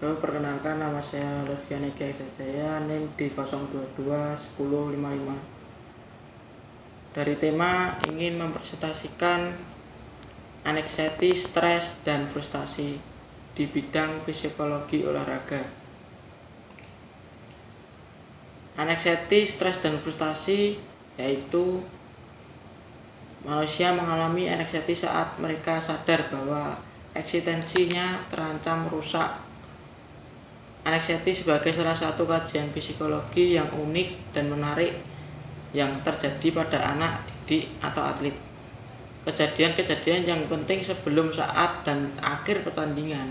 Halo, perkenalkan nama saya Lutfian Ega Sajaya, NIM di 022 1055. Dari tema ingin mempresentasikan anxiety, stres, dan frustasi di bidang psikologi olahraga. Anxiety, stres, dan frustasi yaitu manusia mengalami anxiety saat mereka sadar bahwa eksistensinya terancam rusak. Anxiety sebagai salah satu kajian psikologi yang unik dan menarik yang terjadi pada anak didik atau atlet. Kejadian-kejadian yang penting sebelum, saat, dan akhir pertandingan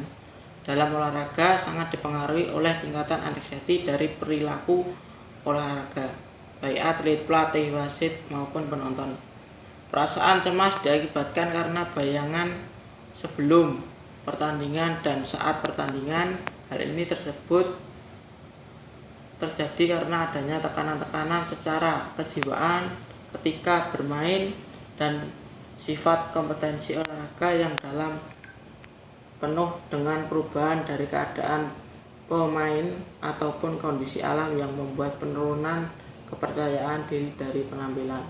dalam olahraga sangat dipengaruhi oleh tingkatan anxiety dari perilaku olahraga, baik atlet, pelatih, wasit, maupun penonton. Perasaan cemas diakibatkan karena bayangan sebelum pertandingan dan saat pertandingan. Hal ini terjadi karena adanya tekanan-tekanan secara kejiwaan ketika bermain dan sifat kompetensi olahraga yang dalam penuh dengan perubahan dari keadaan pemain ataupun kondisi alam yang membuat penurunan kepercayaan diri dari penampilan.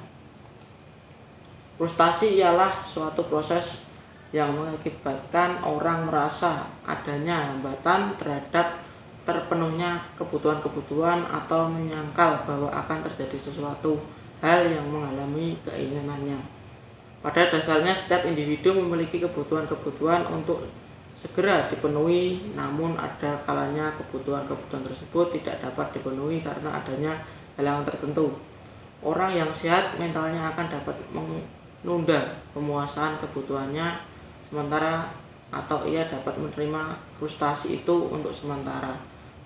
Frustasi ialah suatu proses yang mengakibatkan orang merasa adanya hambatan terhadap terpenuhnya kebutuhan-kebutuhan atau menyangkal bahwa akan terjadi sesuatu hal yang menghalangi keinginannya. Pada dasarnya setiap individu memiliki kebutuhan-kebutuhan untuk segera dipenuhi, namun ada kalanya kebutuhan-kebutuhan tersebut tidak dapat dipenuhi karena adanya halangan tertentu. Orang yang sehat mentalnya akan dapat menunda pemuasan kebutuhannya sementara, atau ia dapat menerima frustasi itu untuk sementara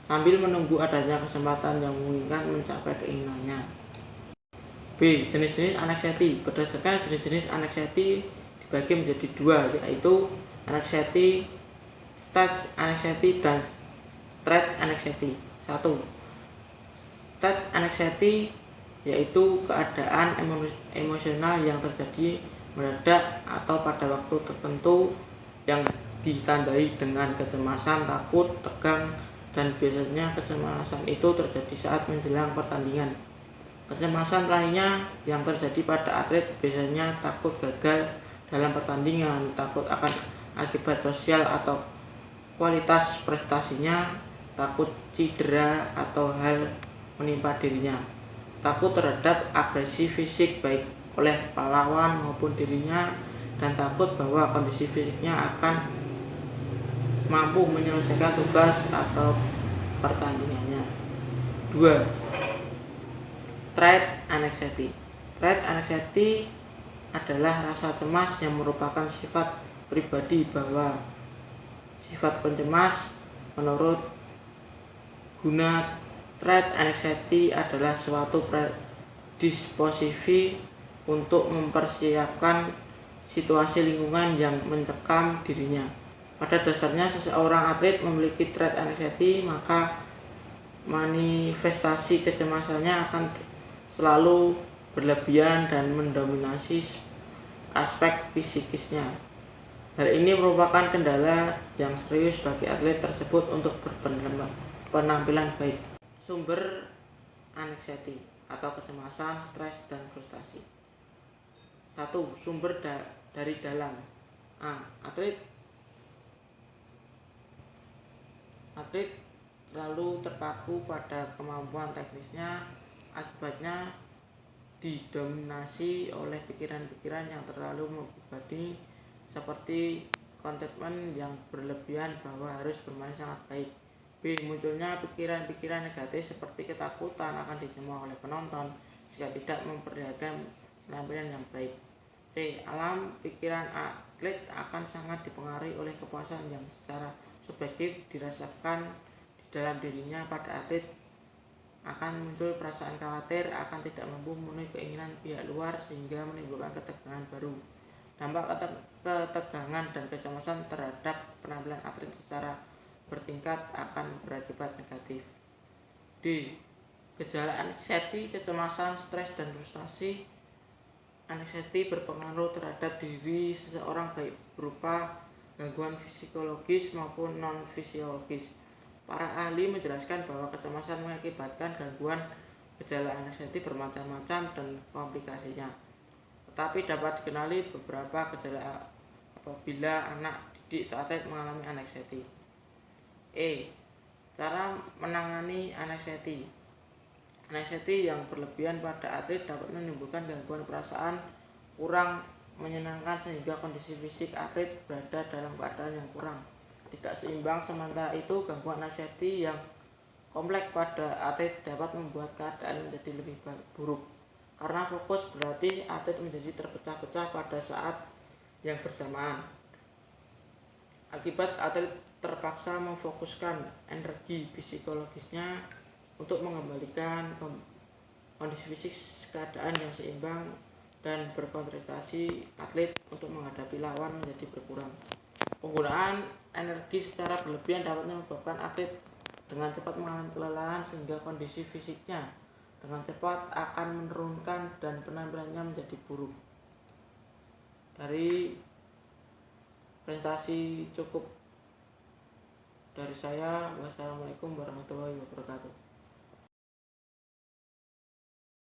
sambil menunggu adanya kesempatan yang memungkinkan mencapai keinginannya. B. Jenis-jenis anxiety. Berdasarkan jenis-jenis anxiety dibagi menjadi dua, yaitu anxiety, stage anxiety, dan stress anxiety. 1. Stage anxiety yaitu keadaan emosional yang terjadi mendadak atau pada waktu tertentu yang ditandai dengan kecemasan, takut, tegang, dan biasanya kecemasan itu terjadi saat menjelang pertandingan. Kecemasan lainnya yang terjadi pada atlet biasanya takut gagal dalam pertandingan, takut akan akibat sosial atau kualitas prestasinya, takut cedera atau hal menimpa dirinya, takut terhadap agresi fisik baik oleh pahlawan maupun dirinya, dan takut bahwa kondisi fisiknya akan mampu menyelesaikan tugas atau pertandingannya. 2. Trait anxiety. Trait anxiety adalah rasa cemas yang merupakan sifat pribadi bahwa sifat pencemas. Menurut Guna, trait anxiety adalah suatu predisposisi untuk mempersiapkan situasi lingkungan yang mencekam dirinya. Pada dasarnya seseorang atlet memiliki trait anxiety, maka manifestasi kecemasannya akan selalu berlebihan dan mendominasi aspek psikisnya. Hal ini merupakan kendala yang serius bagi atlet tersebut untuk berpenampilan baik. Sumber anxiety atau kecemasan, stres, dan frustasi. 1. Sumber dari dalam. Atlet lalu terpaku pada kemampuan teknisnya, akibatnya didominasi oleh pikiran-pikiran yang terlalu membebani seperti komitmen yang berlebihan bahwa harus bermain sangat baik. B. Munculnya pikiran-pikiran negatif seperti ketakutan akan dicemooh oleh penonton jika tidak memperlihatkan penampilan yang baik. C. Alam pikiran atlet akan sangat dipengaruhi oleh kepuasan yang secara subjektif dirasakan di dalam dirinya. Pada atlet akan muncul perasaan khawatir akan tidak mampu memenuhi keinginan pihak luar sehingga menimbulkan ketegangan baru. Dampak ketegangan dan kecemasan terhadap penampilan atlet secara bertingkat akan berakibat negatif. D. Gejala anxiety, kecemasan, stres, dan frustasi. Anxiety berpengaruh terhadap diri seseorang baik berupa gangguan fisiologis maupun non-fisiologis. Para ahli menjelaskan bahwa kecemasan mengakibatkan gangguan gejala anxiety bermacam-macam dan komplikasinya. Tetapi dapat dikenali beberapa gejala apabila anak didik atau atlet mengalami anxiety. Cara menangani anxiety. Anxiety yang berlebihan pada atlet dapat menimbulkan gangguan perasaan kurang menyenangkan sehingga kondisi fisik atlet berada dalam keadaan yang kurang tidak seimbang. Sementara itu, gangguan anxiety yang kompleks pada atlet dapat membuat keadaan menjadi lebih buruk. Karena fokus berarti atlet menjadi terpecah-pecah pada saat yang bersamaan. Akibat atlet terpaksa memfokuskan energi psikologisnya untuk mengembalikan kondisi fisik keadaan yang seimbang dan berkonsentrasi atlet untuk menghadapi lawan menjadi berkurang. Penggunaan energi secara berlebihan dapat menyebabkan atlet dengan cepat mengalami kelelahan sehingga kondisi fisiknya dengan cepat akan menurunkan dan penampilannya menjadi buruk. Dari presentasi cukup dari saya. Wassalamualaikum warahmatullahi wabarakatuh.